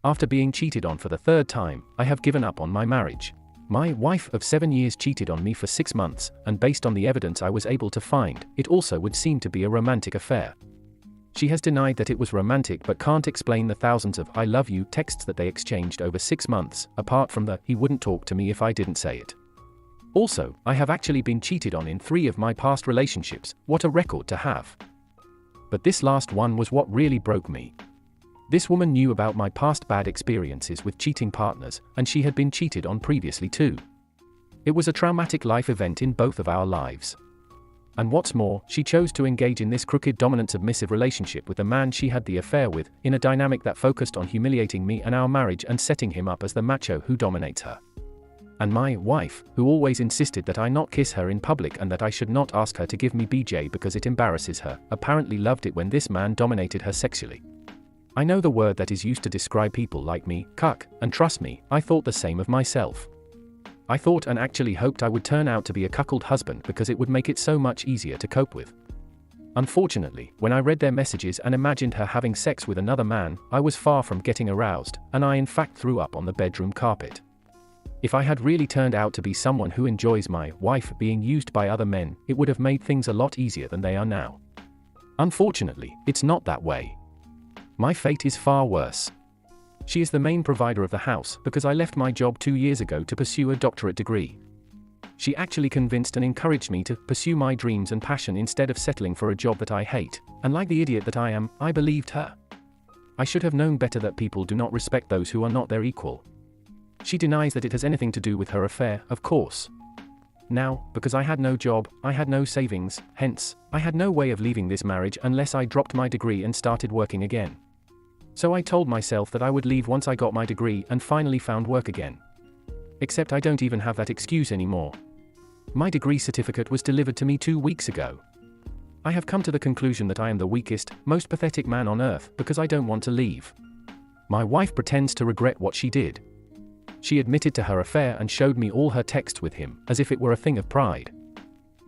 After being cheated on for the third time, I have given up on my marriage. My wife of 7 years cheated on me for 6 months, and based on the evidence I was able to find, it also would seem to be a romantic affair. She has denied that it was romantic but can't explain the thousands of "I love you" texts that they exchanged over 6 months, apart from the "he wouldn't talk to me if I didn't say it." Also, I have actually been cheated on in 3 of my past relationships. What a record to have. But this last one was what really broke me. This woman knew about my past bad experiences with cheating partners, and she had been cheated on previously too. It was a traumatic life event in both of our lives. And what's more, she chose to engage in this crooked dominant submissive relationship with the man she had the affair with, in a dynamic that focused on humiliating me and our marriage and setting him up as the macho who dominates her. And my wife, who always insisted that I not kiss her in public and that I should not ask her to give me BJ because it embarrasses her, apparently loved it when this man dominated her sexually. I know the word that is used to describe people like me, cuck, and trust me, I thought the same of myself. I thought and actually hoped I would turn out to be a cuckold husband because it would make it so much easier to cope with. Unfortunately, when I read their messages and imagined her having sex with another man, I was far from getting aroused, and I in fact threw up on the bedroom carpet. If I had really turned out to be someone who enjoys my wife being used by other men, it would have made things a lot easier than they are now. Unfortunately, it's not that way. My fate is far worse. She is the main provider of the house because I left my job 2 years ago to pursue a doctorate degree. She actually convinced and encouraged me to pursue my dreams and passion instead of settling for a job that I hate, and like the idiot that I am, I believed her. I should have known better that people do not respect those who are not their equal. She denies that it has anything to do with her affair, of course. Now, because I had no job, I had no savings, hence, I had no way of leaving this marriage unless I dropped my degree and started working again. So I told myself that I would leave once I got my degree and finally found work again. Except I don't even have that excuse anymore. My degree certificate was delivered to me 2 weeks ago. I have come to the conclusion that I am the weakest, most pathetic man on earth because I don't want to leave. My wife pretends to regret what she did. She admitted to her affair and showed me all her texts with him, as if it were a thing of pride.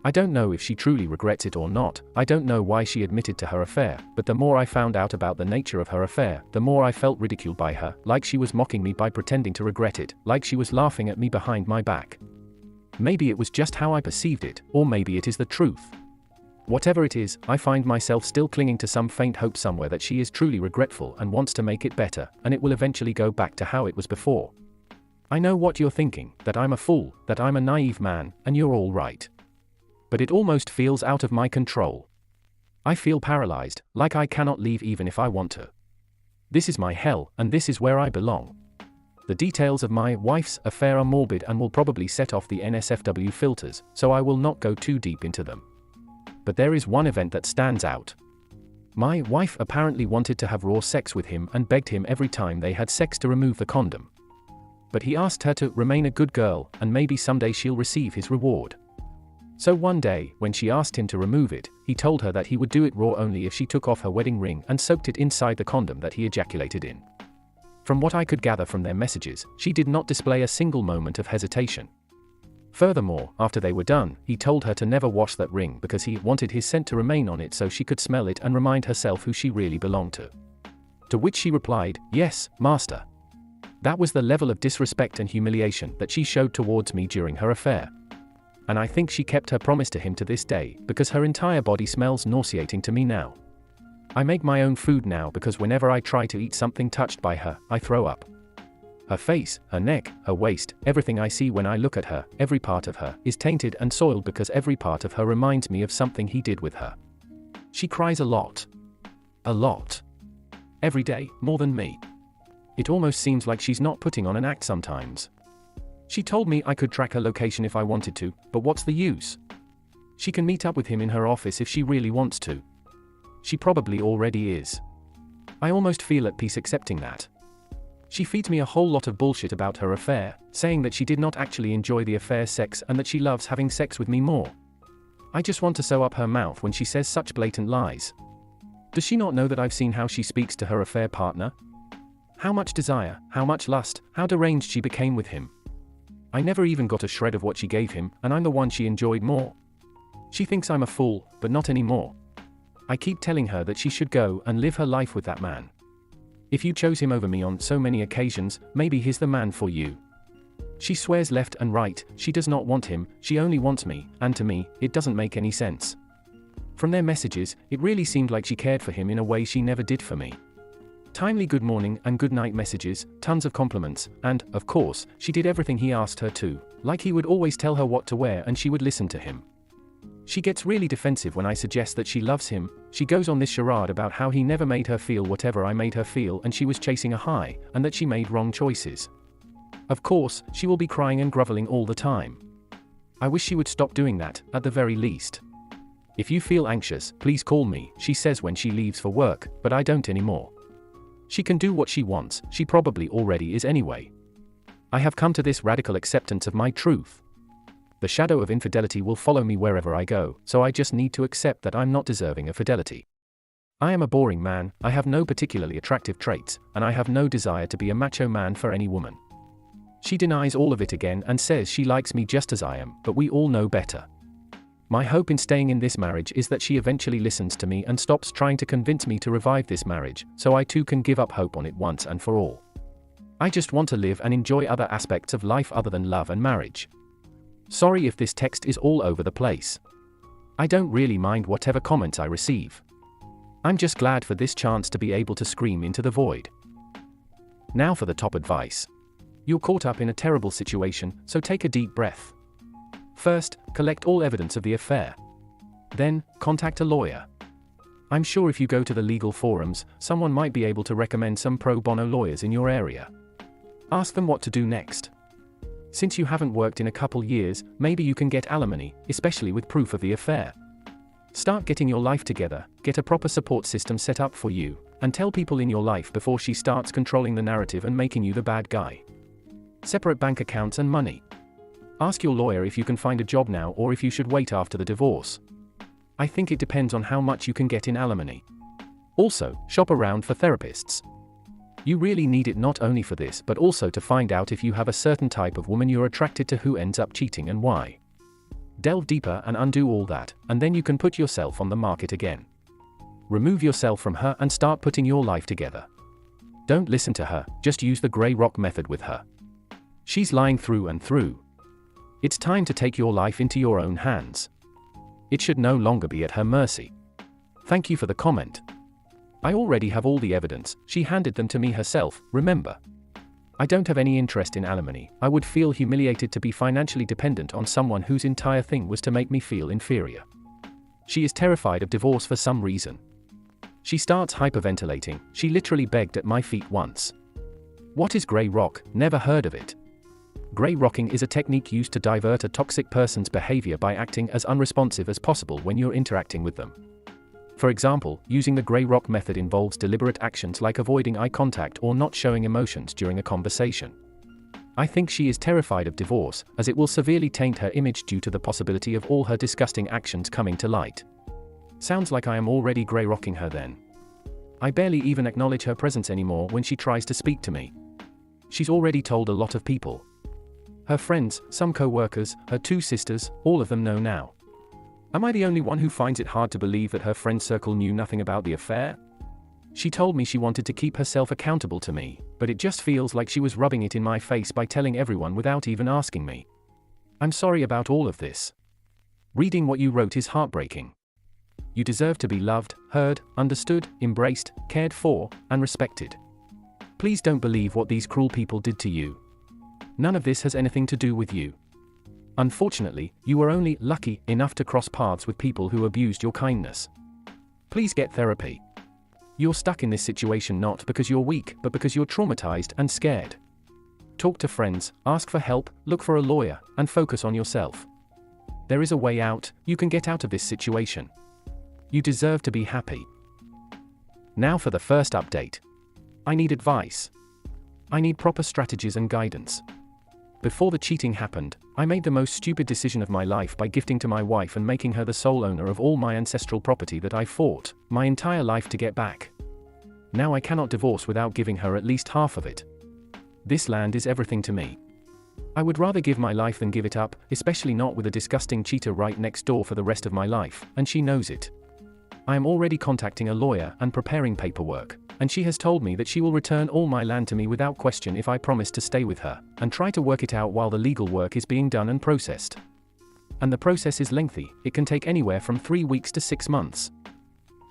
I don't know if she truly regrets it or not. I don't know why she admitted to her affair, but the more I found out about the nature of her affair, the more I felt ridiculed by her, like she was mocking me by pretending to regret it, like she was laughing at me behind my back. Maybe it was just how I perceived it, or maybe it is the truth. Whatever it is, I find myself still clinging to some faint hope somewhere that she is truly regretful and wants to make it better, and it will eventually go back to how it was before. I know what you're thinking, that I'm a fool, that I'm a naive man, and you're all right. But it almost feels out of my control. I feel paralyzed, like I cannot leave even if I want to. This is my hell, and this is where I belong. The details of my wife's affair are morbid and will probably set off the NSFW filters, so I will not go too deep into them. But there is one event that stands out. My wife apparently wanted to have raw sex with him and begged him every time they had sex to remove the condom. But he asked her to remain a good girl, and maybe someday she'll receive his reward. So one day, when she asked him to remove it, he told her that he would do it raw only if she took off her wedding ring and soaked it inside the condom that he ejaculated in. From what I could gather from their messages, she did not display a single moment of hesitation. Furthermore, after they were done, he told her to never wash that ring because he wanted his scent to remain on it so she could smell it and remind herself who she really belonged to. To which she replied, "Yes, master." That was the level of disrespect and humiliation that she showed towards me during her affair. And I think she kept her promise to him to this day, because her entire body smells nauseating to me now. I make my own food now because whenever I try to eat something touched by her, I throw up. Her face, her neck, her waist, everything I see when I look at her, every part of her, is tainted and soiled because every part of her reminds me of something he did with her. She cries a lot. A lot. Every day, more than me. It almost seems like she's not putting on an act sometimes. She told me I could track her location if I wanted to, but what's the use? She can meet up with him in her office if she really wants to. She probably already is. I almost feel at peace accepting that. She feeds me a whole lot of bullshit about her affair, saying that she did not actually enjoy the affair's sex and that she loves having sex with me more. I just want to sew up her mouth when she says such blatant lies. Does she not know that I've seen how she speaks to her affair partner? How much desire, how much lust, how deranged she became with him. I never even got a shred of what she gave him, and I'm the one she enjoyed more. She thinks I'm a fool, but not anymore. I keep telling her that she should go and live her life with that man. If you chose him over me on so many occasions, maybe he's the man for you. She swears left and right, she does not want him, she only wants me, and to me, it doesn't make any sense. From their messages, it really seemed like she cared for him in a way she never did for me. Timely good morning and good night messages, tons of compliments, and, of course, she did everything he asked her to, like he would always tell her what to wear and she would listen to him. She gets really defensive when I suggest that she loves him. She goes on this charade about how he never made her feel whatever I made her feel and she was chasing a high, and that she made wrong choices. Of course, she will be crying and groveling all the time. I wish she would stop doing that, at the very least. If you feel anxious, please call me, she says when she leaves for work, but I don't anymore. She can do what she wants, she probably already is anyway. I have come to this radical acceptance of my truth. The shadow of infidelity will follow me wherever I go, so I just need to accept that I'm not deserving of fidelity. I am a boring man, I have no particularly attractive traits, and I have no desire to be a macho man for any woman. She denies all of it again and says she likes me just as I am, but we all know better. My hope in staying in this marriage is that she eventually listens to me and stops trying to convince me to revive this marriage, so I too can give up hope on it once and for all. I just want to live and enjoy other aspects of life other than love and marriage. Sorry if this text is all over the place. I don't really mind whatever comments I receive. I'm just glad for this chance to be able to scream into the void. Now for the top advice. You're caught up in a terrible situation, so take a deep breath. First, collect all evidence of the affair. Then, contact a lawyer. I'm sure if you go to the legal forums, someone might be able to recommend some pro bono lawyers in your area. Ask them what to do next. Since you haven't worked in a couple years, maybe you can get alimony, especially with proof of the affair. Start getting your life together, get a proper support system set up for you, and tell people in your life before she starts controlling the narrative and making you the bad guy. Separate bank accounts and money. Ask your lawyer if you can find a job now or if you should wait after the divorce. I think it depends on how much you can get in alimony. Also, shop around for therapists. You really need it not only for this but also to find out if you have a certain type of woman you're attracted to who ends up cheating and why. Delve deeper and undo all that, and then you can put yourself on the market again. Remove yourself from her and start putting your life together. Don't listen to her, just use the grey rock method with her. She's lying through and through. It's time to take your life into your own hands. It should no longer be at her mercy. Thank you for the comment. I already have all the evidence, she handed them to me herself, remember. I don't have any interest in alimony, I would feel humiliated to be financially dependent on someone whose entire thing was to make me feel inferior. She is terrified of divorce for some reason. She starts hyperventilating, she literally begged at my feet once. What is grey rock? Never heard of it. Grey rocking is a technique used to divert a toxic person's behavior by acting as unresponsive as possible when you're interacting with them. For example, using the grey rock method involves deliberate actions like avoiding eye contact or not showing emotions during a conversation. I think she is terrified of divorce, as it will severely taint her image due to the possibility of all her disgusting actions coming to light. Sounds like I am already grey rocking her then. I barely even acknowledge her presence anymore when she tries to speak to me. She's already told a lot of people. Her friends, some co-workers, her 2 sisters, all of them know now. Am I the only one who finds it hard to believe that her friend circle knew nothing about the affair? She told me she wanted to keep herself accountable to me, but it just feels like she was rubbing it in my face by telling everyone without even asking me. I'm sorry about all of this. Reading what you wrote is heartbreaking. You deserve to be loved, heard, understood, embraced, cared for, and respected. Please don't believe what these cruel people did to you. None of this has anything to do with you. Unfortunately, you were only lucky enough to cross paths with people who abused your kindness. Please get therapy. You're stuck in this situation not because you're weak, but because you're traumatized and scared. Talk to friends, ask for help, look for a lawyer, and focus on yourself. There is a way out, you can get out of this situation. You deserve to be happy. Now for the first update. I need advice. I need proper strategies and guidance. Before the cheating happened, I made the most stupid decision of my life by gifting to my wife and making her the sole owner of all my ancestral property that I fought my entire life to get back. Now I cannot divorce without giving her at least half of it. This land is everything to me. I would rather give my life than give it up, especially not with a disgusting cheater right next door for the rest of my life, and she knows it. I am already contacting a lawyer and preparing paperwork. And she has told me that she will return all my land to me without question if I promise to stay with her, and try to work it out while the legal work is being done and processed. And the process is lengthy, it can take anywhere from 3 weeks to 6 months.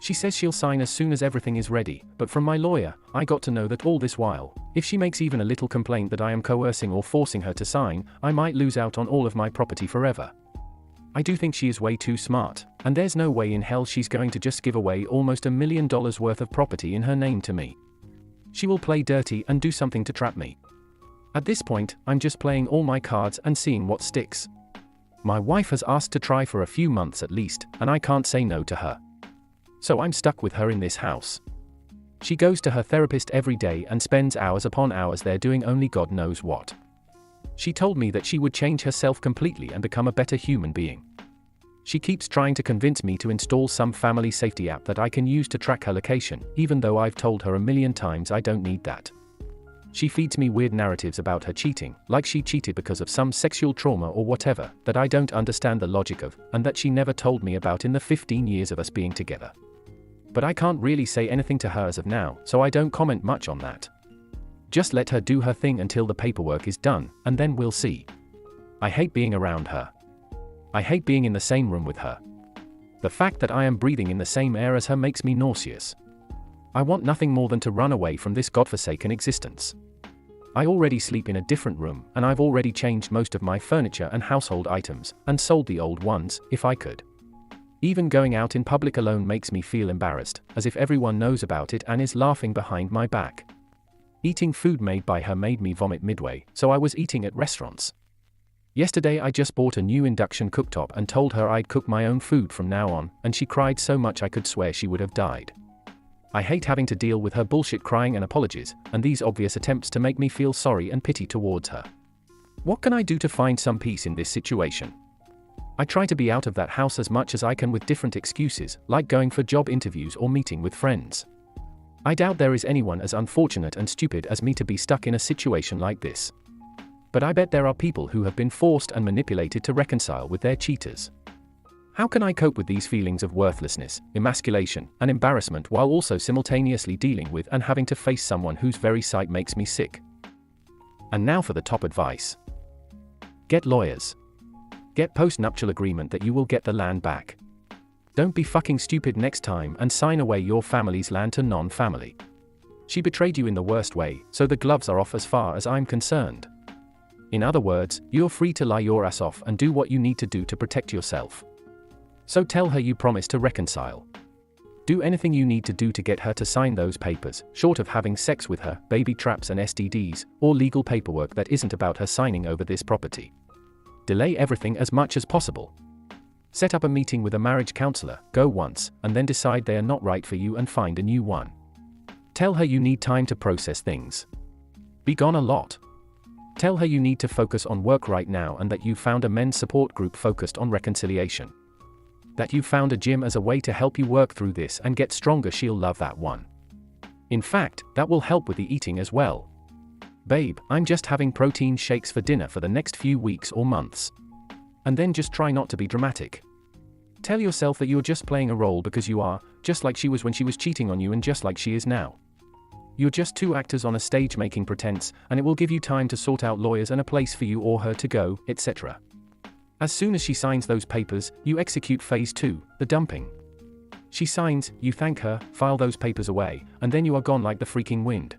She says she'll sign as soon as everything is ready, but from my lawyer, I got to know that all this while, if she makes even a little complaint that I am coercing or forcing her to sign, I might lose out on all of my property forever. I do think she is way too smart, and there's no way in hell she's going to just give away almost $1 million worth of property in her name to me. She will play dirty and do something to trap me. At this point, I'm just playing all my cards and seeing what sticks. My wife has asked to try for a few months at least, and I can't say no to her. So I'm stuck with her in this house. She goes to her therapist every day and spends hours upon hours there doing only God knows what. She told me that she would change herself completely and become a better human being. She keeps trying to convince me to install some family safety app that I can use to track her location, even though I've told her a million times I don't need that. She feeds me weird narratives about her cheating, like she cheated because of some sexual trauma or whatever, that I don't understand the logic of, and that she never told me about in the 15 years of us being together. But I can't really say anything to her as of now, so I don't comment much on that. Just let her do her thing until the paperwork is done, and then we'll see. I hate being around her. I hate being in the same room with her. The fact that I am breathing in the same air as her makes me nauseous. I want nothing more than to run away from this godforsaken existence. I already sleep in a different room, and I've already changed most of my furniture and household items, and sold the old ones, if I could. Even going out in public alone makes me feel embarrassed, as if everyone knows about it and is laughing behind my back. Eating food made by her made me vomit midway, so I was eating at restaurants. Yesterday I just bought a new induction cooktop and told her I'd cook my own food from now on, and she cried so much I could swear she would have died. I hate having to deal with her bullshit crying and apologies, and these obvious attempts to make me feel sorry and pity towards her. What can I do to find some peace in this situation? I try to be out of that house as much as I can with different excuses, like going for job interviews or meeting with friends. I doubt there is anyone as unfortunate and stupid as me to be stuck in a situation like this. But I bet there are people who have been forced and manipulated to reconcile with their cheaters. How can I cope with these feelings of worthlessness, emasculation, and embarrassment while also simultaneously dealing with and having to face someone whose very sight makes me sick? And now for the top advice. Get lawyers. Get post-nuptial agreement that you will get the land back. Don't be fucking stupid next time and sign away your family's land to non-family. She betrayed you in the worst way, so the gloves are off as far as I'm concerned. In other words, you're free to lie your ass off and do what you need to do to protect yourself. So tell her you promise to reconcile. Do anything you need to do to get her to sign those papers, short of having sex with her, baby traps and STDs, or legal paperwork that isn't about her signing over this property. Delay everything as much as possible. Set up a meeting with a marriage counselor, go once, and then decide they are not right for you and find a new one. Tell her you need time to process things. Be gone a lot. Tell her you need to focus on work right now and that you found a men's support group focused on reconciliation. That you found a gym as a way to help you work through this and get stronger. She'll love that one. In fact, that will help with the eating as well. Babe, I'm just having protein shakes for dinner for the next few weeks or months. And then just try not to be dramatic. Tell yourself that you're just playing a role because you are, just like she was when she was cheating on you and just like she is now. You're just two actors on a stage making pretense, and it will give you time to sort out lawyers and a place for you or her to go, etc. As soon as she signs those papers, you execute phase 2, the dumping. She signs, you thank her, file those papers away, and then you are gone like the freaking wind.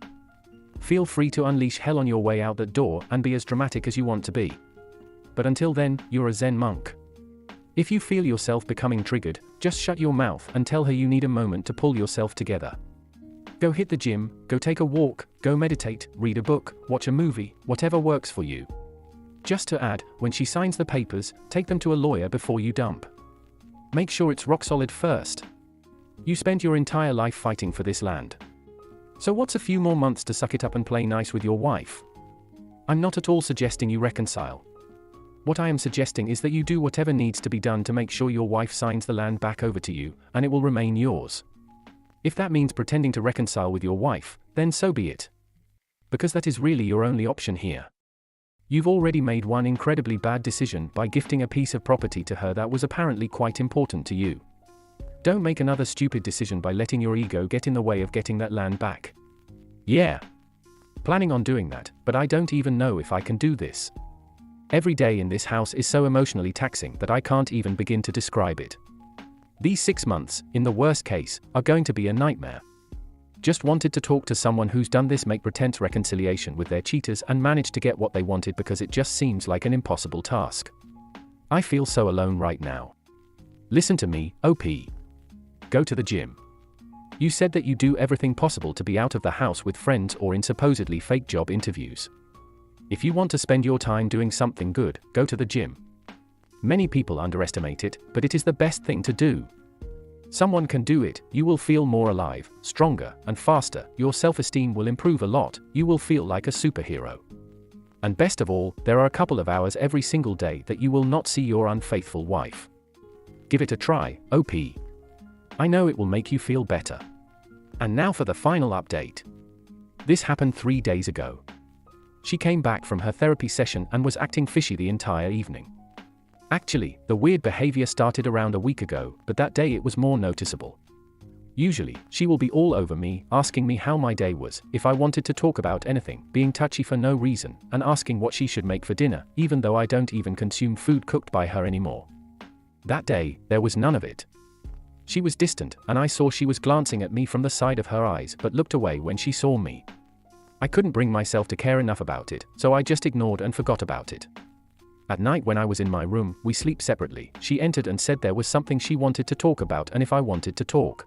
Feel free to unleash hell on your way out that door and be as dramatic as you want to be. But until then, you're a Zen monk. If you feel yourself becoming triggered, just shut your mouth and tell her you need a moment to pull yourself together. Go hit the gym, go take a walk, go meditate, read a book, watch a movie, whatever works for you. Just to add, when she signs the papers, take them to a lawyer before you dump. Make sure it's rock solid first. You spent your entire life fighting for this land. So what's a few more months to suck it up and play nice with your wife? I'm not at all suggesting you reconcile. What I am suggesting is that you do whatever needs to be done to make sure your wife signs the land back over to you, and it will remain yours. If that means pretending to reconcile with your wife, then so be it. Because that is really your only option here. You've already made one incredibly bad decision by gifting a piece of property to her that was apparently quite important to you. Don't make another stupid decision by letting your ego get in the way of getting that land back. Yeah. Planning on doing that, but I don't even know if I can do this. Every day in this house is so emotionally taxing that I can't even begin to describe it. These 6 months, in the worst case, are going to be a nightmare. Just wanted to talk to someone who's done this make pretense reconciliation with their cheaters and managed to get what they wanted because it just seems like an impossible task. I feel so alone right now. Listen to me, OP. Go to the gym. You said that you do everything possible to be out of the house with friends or in supposedly fake job interviews. If you want to spend your time doing something good, go to the gym. Many people underestimate it, but it is the best thing to do. Someone can do it, you will feel more alive, stronger, and faster, your self-esteem will improve a lot, you will feel like a superhero. And best of all, there are a couple of hours every single day that you will not see your unfaithful wife. Give it a try, OP. I know it will make you feel better. And now for the final update. This happened 3 days ago. She came back from her therapy session and was acting fishy the entire evening. Actually, the weird behavior started around a week ago, but that day it was more noticeable. Usually, she will be all over me, asking me how my day was, if I wanted to talk about anything, being touchy for no reason, and asking what she should make for dinner, even though I don't even consume food cooked by her anymore. That day, there was none of it. She was distant, and I saw she was glancing at me from the side of her eyes but looked away when she saw me. I couldn't bring myself to care enough about it, so I just ignored and forgot about it. At night when I was in my room, we sleep separately, she entered and said there was something she wanted to talk about and if I wanted to talk.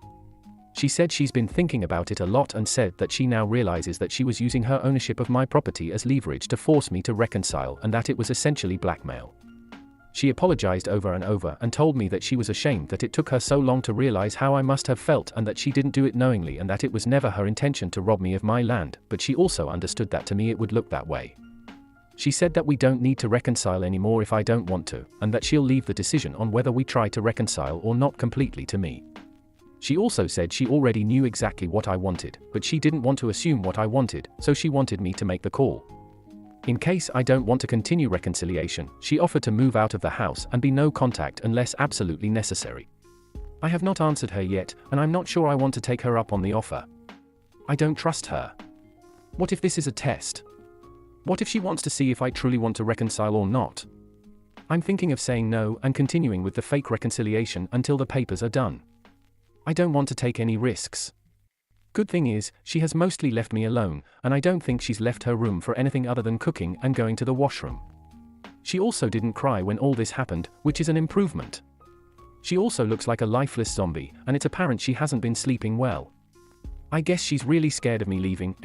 She said she's been thinking about it a lot and said that she now realizes that she was using her ownership of my property as leverage to force me to reconcile and that it was essentially blackmail. She apologized over and over and told me that she was ashamed that it took her so long to realize how I must have felt and that she didn't do it knowingly and that it was never her intention to rob me of my land, but she also understood that to me it would look that way. She said that we don't need to reconcile anymore if I don't want to, and that she'll leave the decision on whether we try to reconcile or not completely to me. She also said she already knew exactly what I wanted, but she didn't want to assume what I wanted, so she wanted me to make the call. In case I don't want to continue reconciliation, she offered to move out of the house and be no contact unless absolutely necessary. I have not answered her yet, and I'm not sure I want to take her up on the offer. I don't trust her. What if this is a test? What if she wants to see if I truly want to reconcile or not? I'm thinking of saying no and continuing with the fake reconciliation until the papers are done. I don't want to take any risks. Good thing is, she has mostly left me alone, and I don't think she's left her room for anything other than cooking and going to the washroom. She also didn't cry when all this happened, which is an improvement. She also looks like a lifeless zombie, and it's apparent she hasn't been sleeping well. I guess she's really scared of me leaving.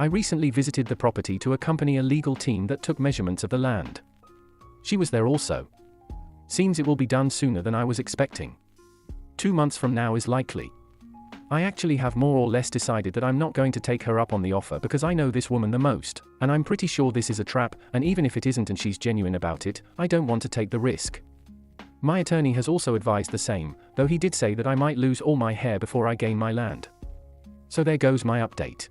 I recently visited the property to accompany a legal team that took measurements of the land. She was there also. Seems it will be done sooner than I was expecting. 2 months from now is likely. I actually have more or less decided that I'm not going to take her up on the offer because I know this woman the most, and I'm pretty sure this is a trap, and even if it isn't and she's genuine about it, I don't want to take the risk. My attorney has also advised the same, though he did say that I might lose all my hair before I gain my land. So there goes my update.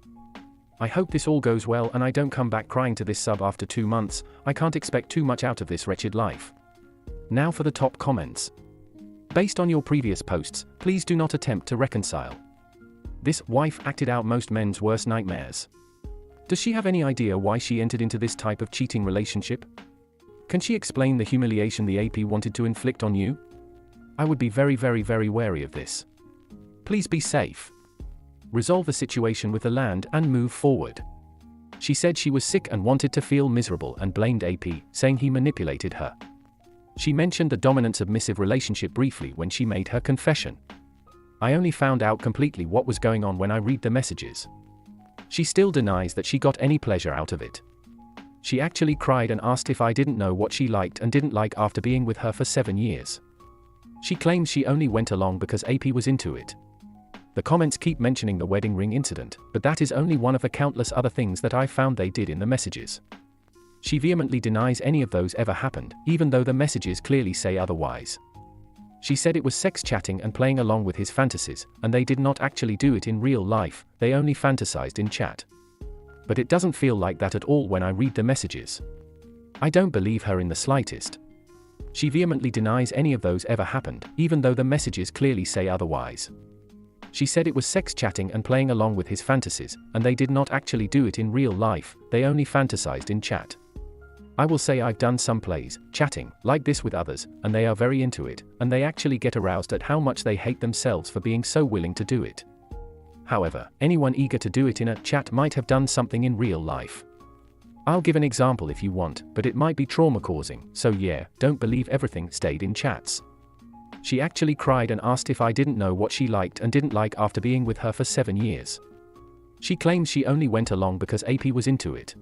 I hope this all goes well and I don't come back crying to this sub after 2 months. I can't expect too much out of this wretched life. Now for the top comments. Based on your previous posts, please do not attempt to reconcile. This wife acted out most men's worst nightmares. Does she have any idea why she entered into this type of cheating relationship? Can she explain the humiliation the AP wanted to inflict on you? I would be very wary of this. Please be safe. Resolve the situation with the land and move forward. She said she was sick and wanted to feel miserable and blamed AP, saying he manipulated her. She mentioned the dominant-submissive relationship briefly when she made her confession. I only found out completely what was going on when I read the messages. She still denies that she got any pleasure out of it. She actually cried and asked if I didn't know what she liked and didn't like after being with her for 7 years. She claims she only went along because AP was into it. The comments keep mentioning the wedding ring incident, but that is only one of the countless other things that I found they did in the messages. She vehemently denies any of those ever happened, even though the messages clearly say otherwise. She said it was sex chatting and playing along with his fantasies, and they did not actually do it in real life, they only fantasized in chat. But it doesn't feel like that at all when I read the messages. I don't believe her in the slightest. She vehemently denies any of those ever happened, even though the messages clearly say otherwise. She said it was sex chatting and playing along with his fantasies, and they did not actually do it in real life, they only fantasized in chat. I will say I've done some plays, chatting, like this with others, and they are very into it, and they actually get aroused at how much they hate themselves for being so willing to do it. However, anyone eager to do it in a chat might have done something in real life. I'll give an example if you want, but it might be trauma-causing, so yeah, don't believe everything stayed in chats. She actually cried and asked if I didn't know what she liked and didn't like after being with her for 7 years. She claims she only went along because AP was into it.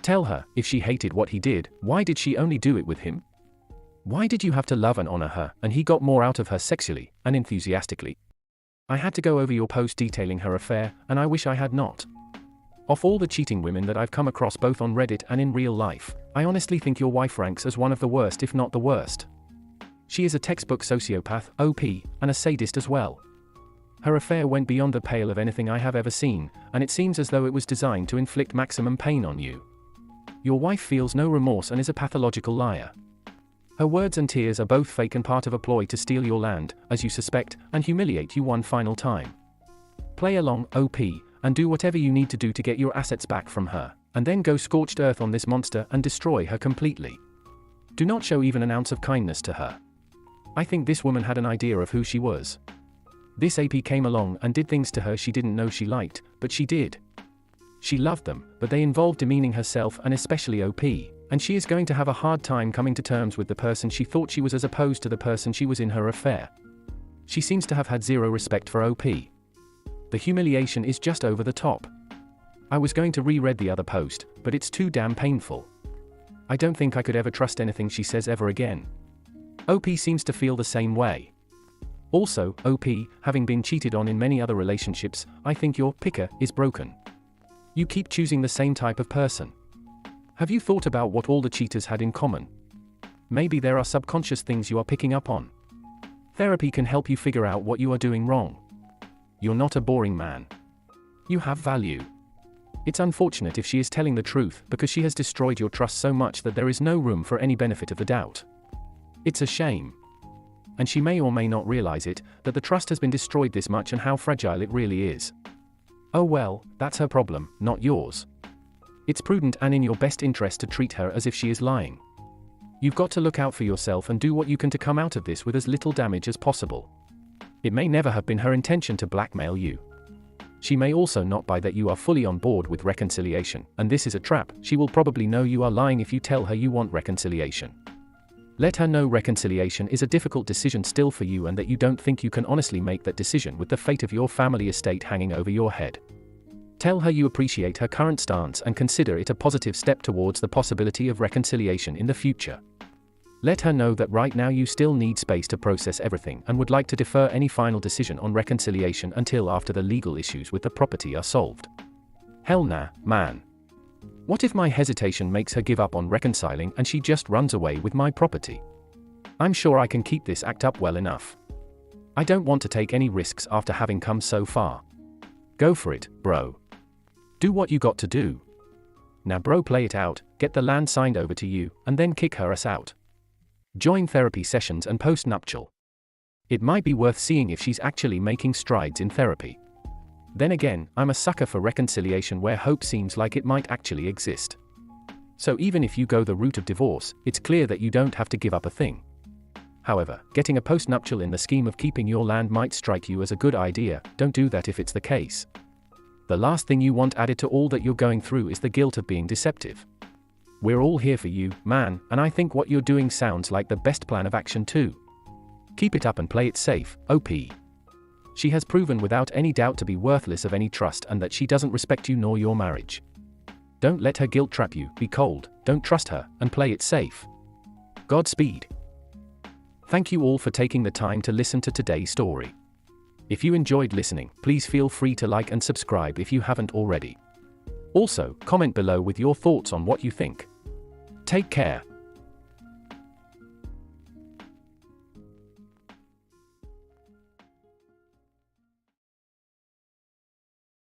Tell her, if she hated what he did, why did she only do it with him? Why did you have to love and honor her, and he got more out of her sexually and enthusiastically? I had to go over your post detailing her affair, and I wish I had not. Of all the cheating women that I've come across both on Reddit and in real life, I honestly think your wife ranks as one of the worst if not the worst. She is a textbook sociopath, OP, and a sadist as well. Her affair went beyond the pale of anything I have ever seen, and it seems as though it was designed to inflict maximum pain on you. Your wife feels no remorse and is a pathological liar. Her words and tears are both fake and part of a ploy to steal your land, as you suspect, and humiliate you one final time. Play along, OP, and do whatever you need to do to get your assets back from her, and then go scorched earth on this monster and destroy her completely. Do not show even an ounce of kindness to her. I think this woman had an idea of who she was. This AP came along and did things to her she didn't know she liked, but she did. She loved them, but they involved demeaning herself and especially OP, and she is going to have a hard time coming to terms with the person she thought she was as opposed to the person she was in her affair. She seems to have had zero respect for OP. The humiliation is just over the top. I was going to reread the other post, but it's too damn painful. I don't think I could ever trust anything she says ever again. OP seems to feel the same way. Also, OP, having been cheated on in many other relationships, I think your picker is broken. You keep choosing the same type of person. Have you thought about what all the cheaters had in common? Maybe there are subconscious things you are picking up on. Therapy can help you figure out what you are doing wrong. You're not a boring man. You have value. It's unfortunate if she is telling the truth because she has destroyed your trust so much that there is no room for any benefit of the doubt. It's a shame. And she may or may not realize it, that the trust has been destroyed this much and how fragile it really is. Oh well, that's her problem, not yours. It's prudent and in your best interest to treat her as if she is lying. You've got to look out for yourself and do what you can to come out of this with as little damage as possible. It may never have been her intention to blackmail you. She may also not buy that you are fully on board with reconciliation, and this is a trap. She will probably know you are lying if you tell her you want reconciliation. Let her know reconciliation is a difficult decision still for you and that you don't think you can honestly make that decision with the fate of your family estate hanging over your head. Tell her you appreciate her current stance and consider it a positive step towards the possibility of reconciliation in the future. Let her know that right now you still need space to process everything and would like to defer any final decision on reconciliation until after the legal issues with the property are solved. Hell nah, man. What if my hesitation makes her give up on reconciling and she just runs away with my property? I'm sure I can keep this act up well enough. I don't want to take any risks after having come so far. Go for it, bro. Do what you got to do. Now bro, play it out, get the land signed over to you, and then kick her ass out. Join therapy sessions and post-nuptial. It might be worth seeing if she's actually making strides in therapy. Then again, I'm a sucker for reconciliation where hope seems like it might actually exist. So even if you go the route of divorce, it's clear that you don't have to give up a thing. However, getting a post-nuptial in the scheme of keeping your land might strike you as a good idea. Don't do that if it's the case. The last thing you want added to all that you're going through is the guilt of being deceptive. We're all here for you, man, and I think what you're doing sounds like the best plan of action too. Keep it up and play it safe, OP. She has proven without any doubt to be worthless of any trust and that she doesn't respect you nor your marriage. Don't let her guilt trap you, be cold, don't trust her, and play it safe. Godspeed. Thank you all for taking the time to listen to today's story. If you enjoyed listening, please feel free to like and subscribe if you haven't already. Also, comment below with your thoughts on what you think. Take care.